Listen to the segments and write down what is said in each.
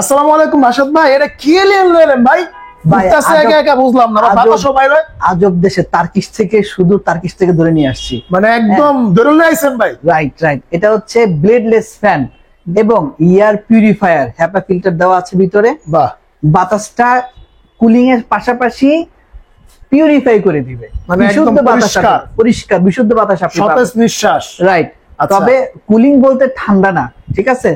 আসসালামু আলাইকুম রাশেদ ভাই, এটা কি এলিয়েন লইলেন ভাই? বুঝতাছে একা একা বুঝলাম না, বাতাসও বাইরে। আজব দেশে তার্কিশ থেকে, শুধু তার্কিশ থেকে ধরে নিয়ে আসছি, মানে একদম ধরে নিয়ে আইছেন ভাই। Right right. এটা হচ্ছে ব্লেডলেস ফ্যান এবং ইয়ার পিউরিফায়ার, হ্যাপা ফিল্টার দেওয়া আছে ভিতরে। বাহ, বাতাসটা কুলিং এর পাশাপাশি পিউরিফাই করে দিবে, মানে বিশুদ্ধ একদম বাতাস, পরিষ্কার। পরিষ্কার বিশুদ্ধ বাতাস আপনি পাবেন। সতেজ নিঃশ্বাস। রাইট। আচ্ছা। তবে কুলিং বলতে ঠান্ডা না, ঠিক আছে,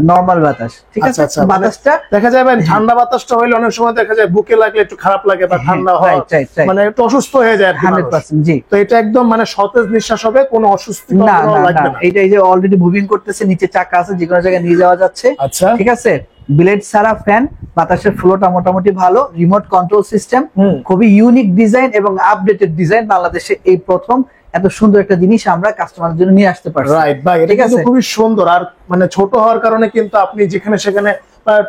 নরমাল বাতাস, ঠিক আছে। আচ্ছা, মানে বাতাসটা দেখা যায় ভাই, ঠান্ডা বাতাসটা হইলে অনেক সময় দেখা যায় বুকে লাগলে একটু খারাপ লাগে বা ঠান্ডা হয়, মানে একটু অসুস্থ হয়ে যায় আর কি মানুষ। 100% জি। তো এটা একদম মানে সতেজ নিঃশ্বাস হবে, কোনো অস্বস্তি না লাগবে না। এটা এই যে অলরেডি মুভিং করতেছে, নিচে চাকা আছে, যে কোনো জায়গায় নিয়ে যাওয়া যাচ্ছে। আচ্ছা, ঠিক আছে। ব্লেড ছাড়া ফ্যান, বাতাসের ফ্লোটা মোটামুটি ভালো, রিমোট কন্ট্রোল সিস্টেম, খুবই ইউনিক ডিজাইন এবং আপডেটেড ডিজাইন। বাংলাদেশে এই প্রথম এত সুন্দর একটা জিনিস আমরা কাস্টমারের জন্য নিয়ে আসতে পারছি। রাইট ভাই, এটা কিন্তু খুবই সুন্দর। আর মানে ছোট হওয়ার কারণে কিন্তু আপনি যেখানে সেখানে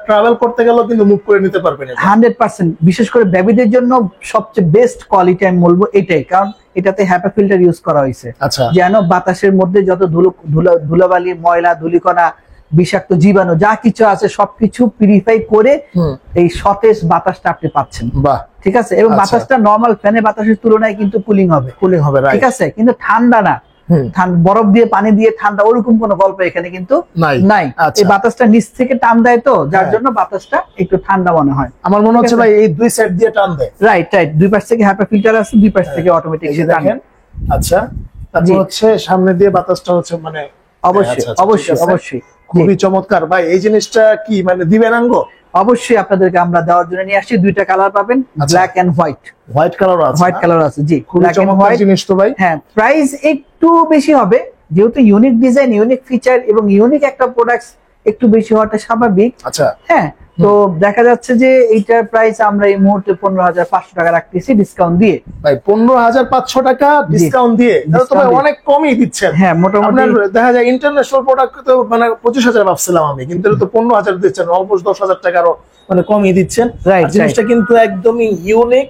ট্রাভেল করতে গেলেও কিন্তু মুভ করে নিতে পারবেন। 100%। বিশেষ করে বেবিদের জন্য সবচেয়ে বেস্ট কোয়ালিটি আমি বলবো এটাই, কারণ এটাতে হ্যাপা ফিল্টার ইউজ করা হয়েছে। আচ্ছা, যেন বাতাসের মধ্যে যত ধুলাবালি, ময়লা, ধুলিকণা, বিষাক্ত জীবাণু যা কিছু আছে সবকিছু পিউরিফাই করে এই সতেজ বাতাসটা আপনি পাচ্ছেন। বাহ, ঠিক আছে। এবং বাতাসটা নরমাল ফ্যানের বাতাসের তুলনায় কিন্তু কুলিং হবে, ঠিক আছে, কিন্তু ঠান্ডা না। বরফ দিয়ে পানি দিয়ে ঠান্ডা ওরকম কোনো গল্প এখানে কিন্তু নাই। এই বাতাসটা নিচ থেকে টান দেয়, তো যার জন্য বাতাসটা একটু ঠান্ডা মনে হয়। আমার মনে হচ্ছে ভাই এই দুই সাইড দিয়ে টান দেয়। Right right. দুই পাশ থেকে হ্যাপা ফিল্টার আছে, দুই পাশ থেকে অটোমেটিক দেখেন। আচ্ছা, তারপর হচ্ছে সামনে দিয়ে বাতাসটা হচ্ছে মানে অবশ্যই অবশ্যই অবশ্যই খুবই চমৎকার ভাই। এই জিনিসটা কি মানে দিবেন আঙ্গো? অবশ্যই আপনাদেরকে আমরা দেওয়ার জন্য নিয়ে আসছি। দুইটা কালার পাবেন, black and white. White colour আছে? হোয়াইট কালার আছে জি, খুবই চমৎকার জিনিস তো ভাই। হ্যাঁ, প্রাইস একটু বেশি হবে যেহেতু ইউনিক ডিজাইন, ইউনিক ফিচার এবং ইউনিক একটা প্রোডাক্ট, একটু বেশি হওয়াটা স্বাভাবিক। আচ্ছা, হ্যাঁ। তো দেখা যাচ্ছে যে এইটার প্রাইস আমরা এই মুহূর্তে 15,500 টাকা রাখতেছি ডিসকাউন্ট দিয়ে। ভাই 15,500 টাকা ডিসকাউন্ট দিয়ে? তাহলে তো ভাই অনেক কমই দিচ্ছেন। হ্যাঁ, মোটামুটি দেখা যায় ইন্টারন্যাশনাল প্রোডাক্ট তো মানে 25,000 ভাবছিলাম আমি, কিন্তু এটা তো 15,000 দিচ্ছেন, অলমোস্ট 10,000 টাকারও মানে কমই দিচ্ছেন। জিনিসটা কিন্তু একদমই ইউনিক,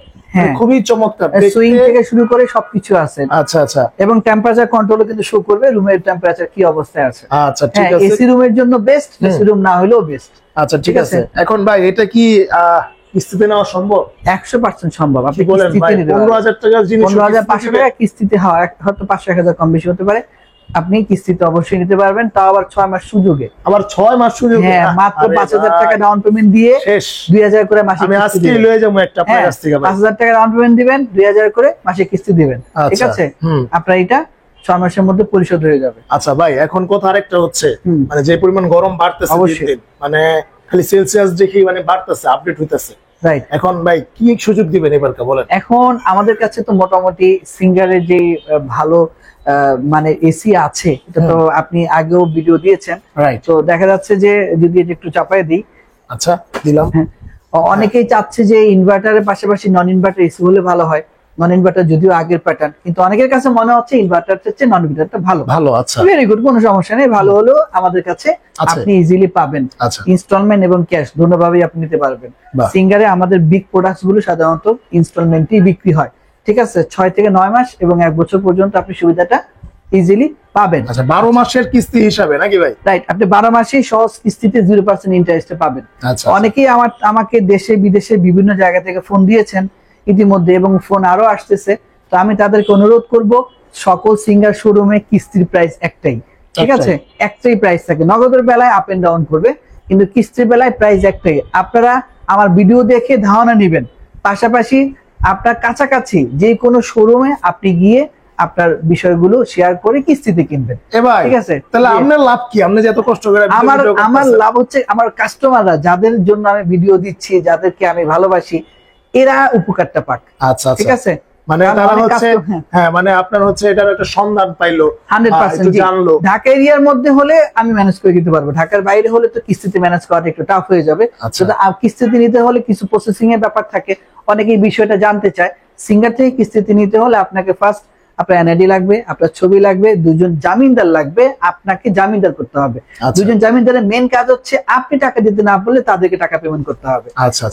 খুবই চমৎকার। সুইং থেকে শুরু করে সবকিছু আছে। আচ্ছা আচ্ছা। এবং টেম্পারেচার কন্ট্রোলও কিন্তু শো করবে রুমের টেম্পারেচার কি অবস্থায় আছে। আচ্ছা, ঠিক আছে। এসি রুমের জন্য বেস্ট, এসি রুম না হলেও বেস্ট। আচ্ছা, ঠিক আছে। এখন ভাই এটা কি কিস্তিতে নেওয়া সম্ভব? 100% সম্ভব। আপনি বলেন ভাই, 15,000 টাকার জিনিস 15,500 টাকা কিস্তিতে, হয়তো 500-1000 কম বেশি হতে পারে, আপনি কিস্তিতে অবশ্যই নিতে পারবেন, তাও আবার 6 মাস সুযোগে। আবার 6 মাস সুযোগে? হ্যাঁ, মাত্র 5,000 টাকা ডাউন পেমেন্ট দিয়ে শেষ 2,000 করে মাসে আমি আজকেই লয়ে যাবো একটা আপনার কাছ থেকে। 5,000 টাকা ডাউন পেমেন্ট দিবেন, 2,000 করে মাসে কিস্তি দিবেন, ঠিক আছে। আপনার এটা 6 মাসের মধ্যে পরিশোধ হয়ে যাবে। আচ্ছা ভাই, এখন কথা আরেকটা হচ্ছে, মানে যে পরিমাণ গরম বাড়তেছে দিন, মানে খালি সেলসিয়াস দেখি মানে বাড়তেছে, আপডেট হইতেছে। রাইট। এখন ভাই কি সুযোগ দিবেন এবারকা বলেন? এখন আমাদের কাছে তো মোটামুটি সিঙ্গারের যে ভালো মানে এসি আছে, এটা তো আপনি আগেও ভিডিও দিয়েছেন। তো দেখা যাচ্ছে যে যদি এটা একটু চাপায় দিই। আচ্ছা, দিলাম। অনেকেই চাচ্ছে যে ইনভার্টারের পাশাপাশি নন ইনভার্টার এসি হলে ভালো হয়। নন ইনভার্টার যদিও আগের প্যাটার্ন, কিন্তু অনেকের কাছে মনে হচ্ছে ইনভার্টার চেয়ে নন ইনভার্টারটা ভালো। ভালো, আচ্ছা, ভেরি গুড, কোনো সমস্যা নেই। ভালো হলেও আমাদের কাছে আপনি ইজিলি পাবেন। ইনস্টলমেন্ট এবং ক্যাশ দুটোভাবেই আপনি নিতে পারবেন। সিঙ্গারে আমাদের বিগ প্রোডাক্টস গুলো সাধারণত ইনস্টলমেন্টেই বিক্রি হয়, ঠিক আছে। 6 থেকে 9 মাস এবং 1 বছর পর্যন্ত আপনি সুবিধাটা ইজিলি পাবেন। আচ্ছা, 12 মাসের কিস্তি হিসাবে নাকি ভাই? রাইট, আপনি 12 মাসেই সহজ কিস্তিতে 0% ইন্টারেস্টে পাবেন। অনেকেই আমাকে দেশে বিদেশে বিভিন্ন জায়গা থেকে ফোন দিয়েছেন ইতিমধ্যে, এবং ফোন আরো আসতেছে। তো আমি তাদেরকে অনুরোধ করব, সকল সিঙ্গার শোরুমে কিস্তির প্রাইস একটাই, ঠিক আছে। একটাই প্রাইস থাকে। নগদের বেলায় আপ এন্ড ডাউন করবে, কিন্তু কিস্তির বেলায় প্রাইস একটাই। আপনারা আমার ভিডিও দেখে ধারণা নেবেন, পাশাপাশি আপনার কাছাকাছি যে কোনো শোরুমে আপনি গিয়ে আপনার বিষয়গুলো শেয়ার করে কিস্তিতে কিনবেন, ঠিক আছে। তাহলে আপনার লাভ কি? আপনি যে এত কষ্ট করে আমার লাভ হচ্ছে আমার কাস্টমাররা, যাদের জন্য আমি ভিডিও দিচ্ছি, যাদেরকে আমি ভালোবাসি, এরা উপকারটা পাক। আচ্ছা, ঠিক আছে। মানে তারা হচ্ছে, হ্যাঁ, মানে আপনার হচ্ছে এটার একটা সন্ধান পাইলো, 100% জানলো। ঢাকা এরিয়ার মধ্যে হলে আমি ম্যানেজ করে দিতে পারবো, ঢাকার বাইরে হলে তো কিস্তিতে ম্যানেজ করাটা একটু টাফ হয়ে যাবে। কিস্তিতে নিতে হলে কিছু প্রসেসিং এর ব্যাপার থাকে, অনেকেই বিষয়টা জানতে চায়। সিঙ্গার থেকে কিস্তিতে নিতে হলে আপনাকে ফার্স্ট আপনার এনআইডি লাগবে, আপনার ছবি লাগবে, 2জন জামিনদার লাগবে, আপনাকে জামিনদার করতে হবে। 2জন জামিনদারের মেন কাজ হচ্ছে আপনি টাকা দিতে না বললে তাদেরকে টাকা পেমেন্ট করতে হবে।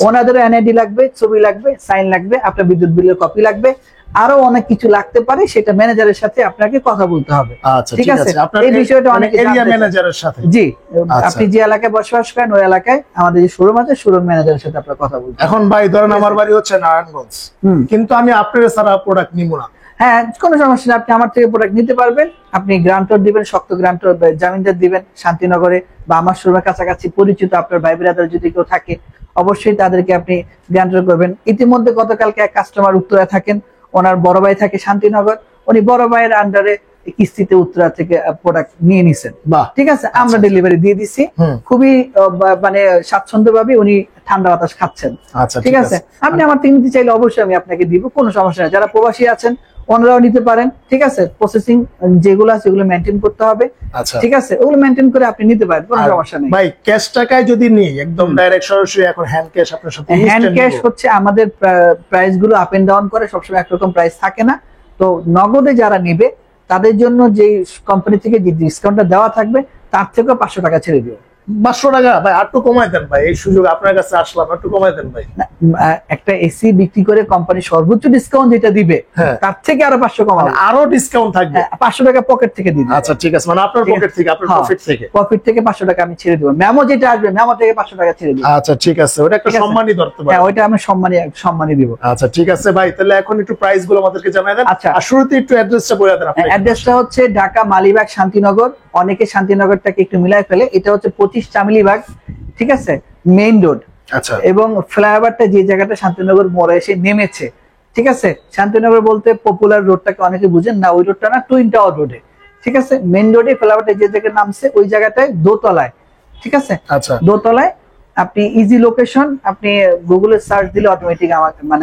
ওনাদের এনআইডি লাগবে, ছবি লাগবে, সাইন লাগবে, আপনার বিদ্যুৎ বিলের কপি লাগবে, আরো অনেক কিছু লাগতে পারে, সেটা ম্যানেজারের সাথে আপনাকে কথা বলতে হবে। আচ্ছা, ঠিক আছে। এই বিষয়টা অনেক এরিয়া ম্যানেজারের সাথে, জি, আপনি যে এলাকায় বসবাস করেন ওই এলাকায় আমাদের যে শোরুম আছে, শোরুম ম্যানেজারের সাথে আপনার কথা বলতে। এখন ভাই ধরেন আমার বাড়ি হচ্ছে নারায়ণগঞ্জ, কিন্তু আমি আপনার ছাড়া প্রোডাক্ট নিব না। হ্যাঁ, কোনো সমস্যা নেই, আপনি আমার থেকে প্রোডাক্ট নিতে পারবেন। আপনি গ্রান্টর দিবেন, শক্ত গ্রান্টর জামিনদার দিবেন শান্তিনগরে বা আমার শোরুমের কাছাকাছি পরিচিত আপনার ভাই ব্রাদার যদি কেউ থাকে, অবশ্যই তাদেরকে আপনি গ্রান্টর করবেন। ইতিমধ্যে গতকালকে এক কাস্টমার উত্তরা থাকেন, ওনার বড় ভাই থাকে শান্তিনগর, উনি বড় ভাইয়ের আন্ডারে কিস্তিতে উত্তরা থেকে প্রোডাক্ট নিয়ে নিছেন। ঠিক আছে, আমরা ডেলিভারি দিয়ে দিচ্ছি, খুবই মানে স্বাচ্ছন্দ্যভাবে উনি ঠান্ডা বাতাস খাচ্ছেন। ঠিক আছে, আপনি আমার থেকে নিতে চাইলে অবশ্যই আমি আপনাকে দিব, কোনো সমস্যা নেই। যারা প্রবাসী আছেন ওনারাও নিতে পারেন। ঠিক আছে, প্রসেসিং যেগুলো আছে ওগুলো মেনটেন করতে হবে। ঠিক আছে, ওগুলো মেনটেন করে আপনি নিতে পারেন, কোনো সমস্যা নেই। ভাই ক্যাশ টাকায় যদি নিই একদম ডাইরেক্ট সরাসরি, এখন হ্যান্ড ক্যাশ আপনার সাথে হ্যান্ড ক্যাশ হচ্ছে আমাদের প্রাইস গুলো আপ এন্ড ডাউন করে, সবসময় একরকম প্রাইস থাকে না। তো নগদে যারা নিবে তাদের জন্য যে কোম্পানি থেকে যে ডিসকাউন্টটা দেওয়া থাকবে তার থেকেও 500 টাকা ছেড়ে দিও। 500 টাকা ভাই, আর একটু কমাই দেন ভাই, এই সুযোগ আপনার কাছে আসলাম, একটু কমাই দেন ভাই। একটা এসি বিক্রি করে কোম্পানি সর্বোচ্চ ডিসকাউন্ট যেটা দিবে তার থেকে আরো 500 কমাবে, আরো ডিসকাউন্ট থাকবে, 500 টাকা পকেট থেকে দিবে। আচ্ছা ঠিক আছে, মানে আপনার পকেট থেকে, আপনার প্রফিট থেকে 500 টাকা আমি ছেড়ে দেব। মেমো যেটা আসবে মেমো থেকে 500 টাকা ছেড়ে দিব। আচ্ছা ঠিক আছে, ওটা একটা সম্মানই ধরতে পারে। হ্যাঁ, ওইটা আমি সম্মানই দিব। আচ্ছা ঠিক আছে ভাই, তাহলে এখন একটু প্রাইস গুলো আমাদেরকে জানাই দেন। আচ্ছা, আর শুরুতে একটু অ্যাড্রেসটা বলে দেন। আপনি অ্যাড্রেসটা হচ্ছে ঢাকা মালিবাগ শান্তিনগর, অনেকে শান্তিনগরটাকে একটু মিলায় ফেলে, এটা হচ্ছে 25 চামেলিবাগ। ঠিক আছে, মেইন রোড। আচ্ছা, এবং ফ্লাইওভারটা যে জায়গাটা শান্তিনগর মোড়ে এসে নেমেছে, ঠিক আছে, শান্তিনগর বলতে পপুলার রোডটাকে অনেকে বুঝেন না, ওই রোডটা না, টুইন টাওয়ার রোডে। ঠিক আছে, মেইন রোডে ফ্লাইওভারটা যে জায়গায় নামছে ওই জায়গাটায় দোতলায়। ঠিক আছে, আচ্ছা, দোতলায় আপনি ইজি লোকেশন, আপনি গুগলে সার্চ দিলে অটোমেটিক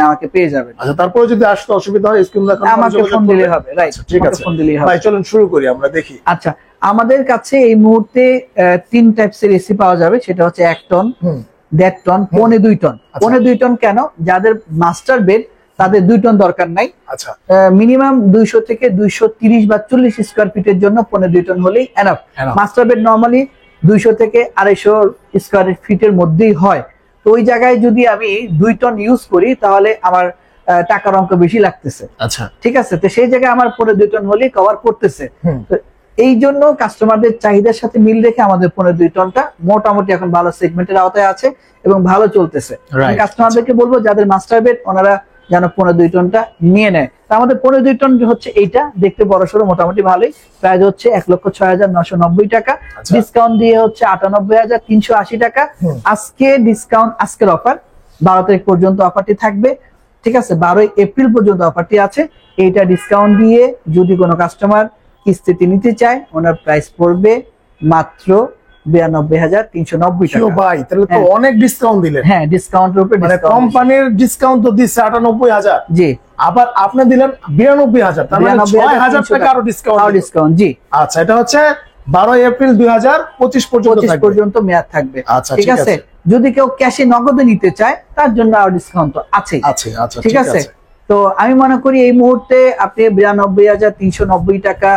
আমাকে পেয়ে যাবেন। আচ্ছা, তারপরে যদি আসতে অসুবিধা হয় স্ক্রিন দেখুন, আমাকে ফোন দিলে হবে। রাইট, ঠিক আছে, ফোন দিলেই হবে। ভাই চলুন শুরু করি, আমরা দেখি। আচ্ছা, আমাদের কাছে এই মুহূর্তে 3 টাইপসের এসি পাওয়া যাবে, সেটা হচ্ছে 1 টন, 1.5 টন, 2.5 টন। 2.5 টন কেন? যাদের মাস্টার বেড তাদের 2 টন দরকার নাই। আচ্ছা, মিনিমাম 200 থেকে 230 বা 40 স্কয়ার ফিটের জন্য 2.5 টন হলেই এনাফ। মাস্টার বেড নরমালি 200 থেকে 250 স্কয়ার ফিটের মধ্যেই হয়। তো ওই জায়গায় যদি আমি 2 টন ইউজ করি তাহলে আমার টাকার অঙ্ক বেশি লাগতেছে। আচ্ছা ঠিক আছে, তো সেই জায়গায় আমার 2.5 টন হলেই কভার করতেছে। এই জন্য কাস্টমারদের চাহিদার সাথে মিল রেখে আমাদের 2.5 টনটা মোটামুটি এখন ভালো সেগমেন্টের আওতায় আছে এবং ভালো চলতেছে। কাস্টমারদেরকে বলবো যাদের মাস্টার বেড ওনারা যেন 2.5 টনটা নিয়ে নেয়। আমাদের 2.5 টন হচ্ছে এইটা, দেখতে বড়সড় মোটামুটি ভালোই, প্রাইস হচ্ছে 1,06,990 টাকা, ডিসকাউন্ট দিয়ে হচ্ছে 98,380 টাকা। আজকে ডিসকাউন্ট, আজকের অফার 12 তারিখ পর্যন্ত অফারটি থাকবে। ঠিক আছে, 12 এপ্রিল পর্যন্ত অফারটি আছে। এইটা ডিসকাউন্ট দিয়ে যদি কোনো কাস্টমার কিস্তিতে নিতে চায় ওনার প্রাইস পড়বে মাত্র 92,390 টাকা। ভাই তাহলে তো অনেক ডিসকাউন্ট দিলেন। হ্যাঁ, ডিসকাউন্টের উপরে মানে কোম্পানির ডিসকাউন্ট তো দিচ্ছে 98,000, জি, আবার আপনি দিলেন 92,000, তার মানে 6,000 টাকা আরো ডিসকাউন্ট। জি, আচ্ছা, এটা হচ্ছে 12 এপ্রিল 2025 পর্যন্ত মেয়াদ থাকবে। আচ্ছা ঠিক আছে, যদি কেউ ক্যাশে নগদে নিতে চায় তার জন্য আরো ডিসকাউন্ট তো আছেই। আচ্ছা, ঠিক আছে, তো আমি মনে করি এই মুহূর্তে আপনি 92,390 টাকা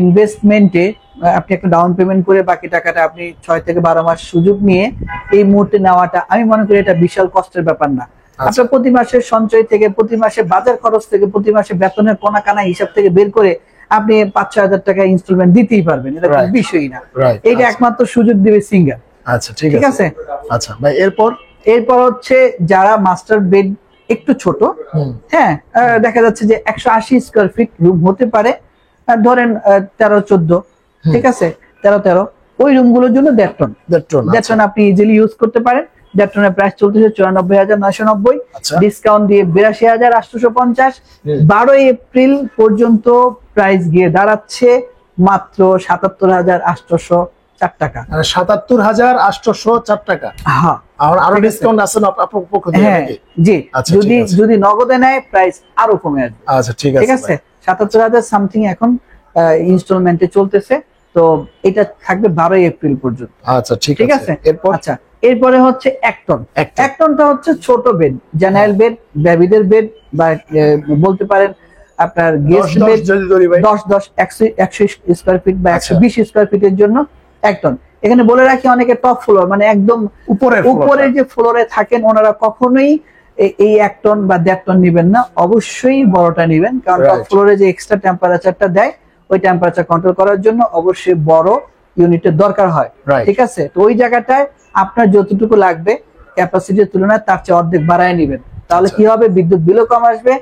ইনভেস্টমেন্টে আপনি একটা ডাউন পেমেন্ট করে বাকি টাকাটা আপনি 6 থেকে 12 মাস সুযোগ নিয়ে এই মুহূর্তে নেওয়াটা আমি মনে করি এটা বিশাল কষ্টের ব্যাপার না। আপনার প্রতি মাসের সঞ্চয় থেকে, প্রতি মাসে বাজার খরচ থেকে, প্রতি মাসে বেতনের কোনা কানা হিসাব থেকে বের করে আপনি 5-6 হাজার টাকা ইনস্টলমেন্ট দিতেই পারবেন, এটা কোনো বিষয়ই না। এইটা একমাত্র সুযোগ দিবে সিঙ্গার। আচ্ছা ঠিক আছে। আচ্ছা ভাই, এরপর হচ্ছে যারা মাস্টার বেড একটু ছোট, হ্যাঁ, দেখা যাচ্ছে যে 180 স্কয়ার ফিট রুম হতে পারে, ধরেন 13-14, ঠিক আছে, 13-13, ওই রুমগুলোর জন্য 1.5 টন আপনি ইজিলি ইউজ করতে পারেন। 1.5 টনের প্রাইস চলতেছে 94,990, ডিসকাউন্ট দিয়ে 82,850। 12 এপ্রিল পর্যন্ত প্রাইস গিয়ে দাঁড়াচ্ছে মাত্র 77,804 টাকা। 77,804 টাকা। হ্যাঁ, আরো ডিসকাউন্ট আছে না আপনার পক্ষ থেকে? হ্যাঁ জি, যদি নগদে নেয় প্রাইস আরো কমে আসবে। আচ্ছা ঠিক আছে, 77,000 সামথিং এখন ইনস্টলমেন্টে চলতেছে। তো এটা থাকবে 12 এপ্রিল পর্যন্ত। আচ্ছা ঠিক আছে। আচ্ছা, এরপরে হচ্ছে 1 টন। 1 টনটা হচ্ছে ছোট বেড, জেনারেল বেড, বেবিদের বেড, বা বলতে পারেন আপনার গেস্ট বেড 100 স্কয়ার ফিট বা 120 স্কয়ার ফিটের জন্য 1 টন। এখানে বলে রাখি অনেকে টপ ফ্লোর মানে একদম উপরে যে ফ্লোরে থাকেন ওনারা কখনোই এই 1 টন বা 1.5 টন নিবেন না, অবশ্যই বড়টা নিবেন, কারণ টপ ফ্লোরে যে এক্সট্রা টেম্পারেচারটা দেয় ওই টেম্পারেচার কন্ট্রোল করার জন্য অবশ্যই বড় ইউনিটের দরকার হয়। ঠিক আছে, তো ওই জায়গাটায় আপনার যতটুকু লাগবে ক্যাপাসিটির তুলনায় তার চেয়ে অর্ধেক বাড়ায় নেবেন, তাহলে কি হবে, বিদ্যুৎ বিলও কম আসবে,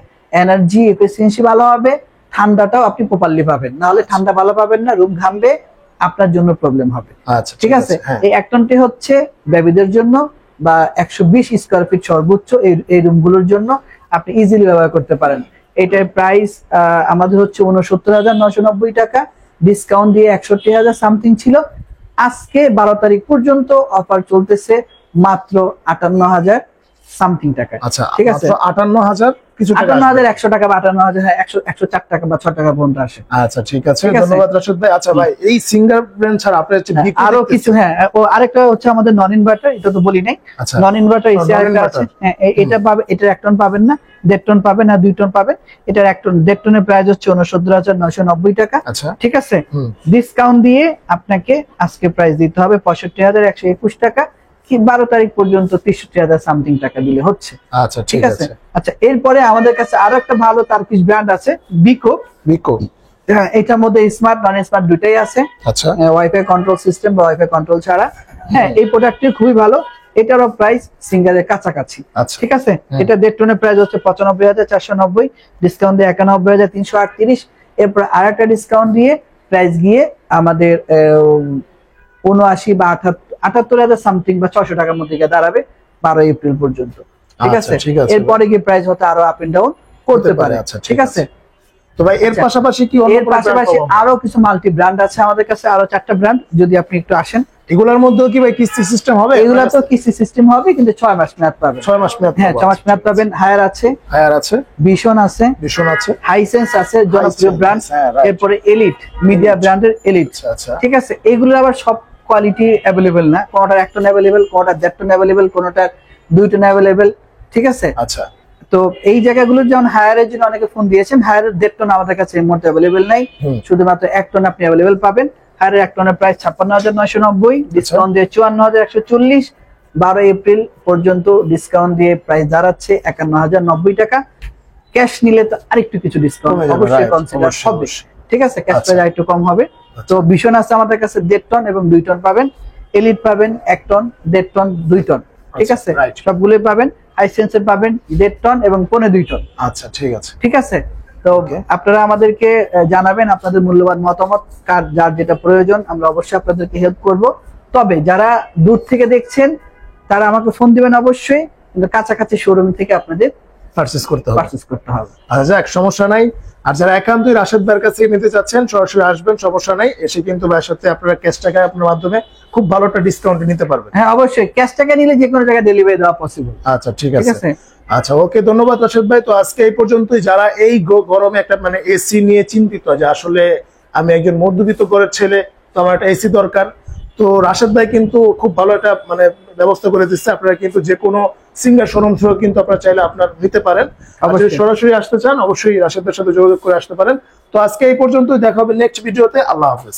এনার্জি এফিসিয়েন্সি ভালো হবে, ঠান্ডাটাও আপনি প্রপারলি পাবেন। নাহলে ঠান্ডা ভালো পাবেন না, রুম ঘামবে, আপনার জন্য প্রবলেম হবে। আচ্ছা ঠিক আছে, এই 1 টনটি হচ্ছে বেবিদের জন্য বা 120 স্কয়ার ফিট সর্বোচ্চ এই রুমগুলোর জন্য আপনি ইজিলি ব্যবহার করতে পারেন। এটার প্রাইস আমাদের হচ্ছে ৬৯,৯৯০ টাকা, ডিসকাউন্ট দিয়ে ৬১,০০০ সামথিং ছিল। আজকে 12 তারিখ পর্যন্ত অফার চলতেছে মাত্র ৫৮,০০০ সামথিং টাকা। আচ্ছা, ঠিক আছে, ৫৮,০০০ কিছু টাকা, ৫৮,১০০ টাকা বা ৫৮,০০০, হ্যাঁ ১০৪ টাকা বা ৬ টাকা পর্যন্ত আসে। আচ্ছা ঠিক আছে, ধন্যবাদ রাশেদ ভাই। আচ্ছা ভাই, এই সিঙ্গার ব্র্যান্ড ছাড়া আপনার আরো কিছু, হ্যাঁ ও আরেকটা হচ্ছে আমাদের নন ইনভার্টার, এটা তো বলি নাই, নন ইনভার্টার এসি আরেকটা আছে। হ্যাঁ, এটা পাবে, এটার 1 টন পাবেন না, 1.5 টন পাবেন না, 2 টন পাবেন। এটার 1 টন 1.5 টনের প্রাইস হচ্ছে ৬৯,৯৯০ টাকা। ঠিক আছে, ডিসকাউন্ট দিয়ে আপনাকে আজকে প্রাইস দিতে হবে ৬৫,১২১ টাকা, কি 12 তারিখ পর্যন্ত ৬৩,০০০ সামথিং টাকা দিলে হচ্ছে। আচ্ছা ঠিক আছে। আচ্ছা, এরপরে আমাদের কাছে আরো একটা ভালো টার্কিশ ব্র্যান্ড আছে, বিকো। হ্যাঁ, এটার মধ্যে স্মার্ট নন স্মার্ট দুটাই আছে। আচ্ছা, ওয়াইফাই কন্ট্রোল সিস্টেম বা ওয়াইফাই কন্ট্রোল ছাড়া। হ্যাঁ, এই প্রোডাক্টটি খুবই ভালো, এটারও প্রাইস সিঙ্গারের কাছাকাছি। ঠিক আছে, এটা 1.5 টনের প্রাইস হচ্ছে ৯৫,৪৯০, ডিসকাউন্ট দিয়ে ৯১,৩৩৮। এরপর আরেকটা ডিসকাউন্ট দিয়ে প্রাইস গিয়ে আমাদের ৭৯ বা ৭৮,০০০ সামথিং বা ৬০০ টাকার মধ্যে গিয়ে দাঁড়াবে ১২ এপ্রিল পর্যন্ত। ঠিক আছে, এরপরে গিয়ে প্রাইস হতে আরো আপ এন্ড ডাউন করতে পারে। ঠিক আছে, তো ভাই এর পাশাপাশি কি এর পাশাপাশি আরো কিছু মাল্টি ব্র্যান্ড আছে আমাদের কাছে, আরো 4টা ব্র্যান্ড, যদি আপনি একটু আসেন। এগুলোর মধ্যেও কি ভাই কিস্তি সিস্টেম হবে? এগুলা তো কিস্তি সিস্টেম হবে, কিন্তু 6 মাস মেয়াদ পাবেন। 6 মাস মেয়াদ, হ্যাঁ 6 মাস মেয়াদ পাবেন। হায়ার আছে, ভিশন আছে, হাইসেন্স আছে, জনপ্রিয় ব্র্যান্ড। এরপরে এলিট, মিডিয়া ব্র্যান্ডের এলিট। ঠিক আছে, এগুলো আবার সব কোয়ালিটি অ্যাভেলেবেল না, কোনটার 1 টন অ্যাভেলেবেল, কোনটার 1.5 টন অ্যাভেলেবেল, কোনটার 2 টন অ্যাভেলেবেল। ঠিক আছে, আচ্ছা, তো এই জায়গাগুলো যেমন হায়ারের জন্য অনেকে ফোন দিয়েছেন, হায়ারের 1.5 টন আমাদের কাছে এই মুহূর্তে অ্যাভেলেবেল নাই, শুধুমাত্র 1 টন আপনি অ্যাভেলেবেল পাবেন। হায়ারের 1 টনের প্রাইস ৫৬,৯৯০, ডিসকাউন্ট দিয়ে ৫৪,১৪০। 12 এপ্রিল পর্যন্ত ডিসকাউন্ট দিয়ে প্রাইস দাঁড়াচ্ছে ৫১,০৯০ টাকা। ক্যাশ নিলে তো আরেকটু কিছু ডিসকাউন্ট অবশ্যই কনসিডার হবে। ঠিক আছে, ক্যাশ প্রাইস আরেকটু কম হবে। তো ভিশন আছে আমাদের কাছে 1.5 টন এবং 2 টন পাবেন। এলিট পাবেন 1 টন, 1.5 টন, 2 টন। ঠিক আছে, সবগুলো পাবেন। হাইসেন্সের পাবেন 1.5 টন এবং 2.5 টন। আচ্ছা ঠিক আছে, ঠিক আছে, তো আপনারা আমাদেরকে জানাবেন আপনাদের মূল্যবান মতামত, কার যার যেটা প্রয়োজন, আমরা অবশ্যই আপনাদেরকে হেল্প করব। তবে যারা দূর থেকে দেখছেন তারা আমাকে ফোন দিবেন অবশ্যই, কিন্তু কাছাকাছি শোরুম থেকে আপনাদের পারচেজ করতে হবে। আচ্ছা যাক, সমস্যা নাই। আর যারা একান্তই রাশেদ ভাইয়ের কাছে নিতে চাচ্ছেন, সরাসরি আসবেন, সমস্যা নাই। এসে কিন্তু ভাইয়ের সাথে আপনারা ক্যাশ টাকা আপনার মাধ্যমে খুব ভালো একটা ডিসকাউন্ট নিতে পারবেন। হ্যাঁ অবশ্যই, ক্যাশ টাকা নিলে যে কোনো জায়গায় ডেলিভারি দেওয়া পসিবল। আচ্ছা ঠিক আছে। আচ্ছা ওকে, ধন্যবাদ রাশেদ ভাই। তো আজকে এই পর্যন্তই। যারা এই গরমে একটা মানে এসি নিয়ে চিন্তিত, যে আসলে আমি একজন মধ্যবিত্ত ঘরের ছেলে, তো আমার একটা এসি দরকার, তো রাশেদ ভাই কিন্তু খুব ভালো একটা মানে ব্যবস্থা করে দিচ্ছে। আপনারা কিন্তু যে কোনো সিঙ্গার শোরুম থেকে কিন্তু আপনারা চাইলে আপনার নিতে পারেন। যদি সরাসরি আসতে চান অবশ্যই রাশেদ ভাইয়ের সাথে যোগাযোগ করে আসতে পারেন। তো আজকে এই পর্যন্তই, দেখা হবে নেক্সট ভিডিওতে। আল্লাহ হাফেজ।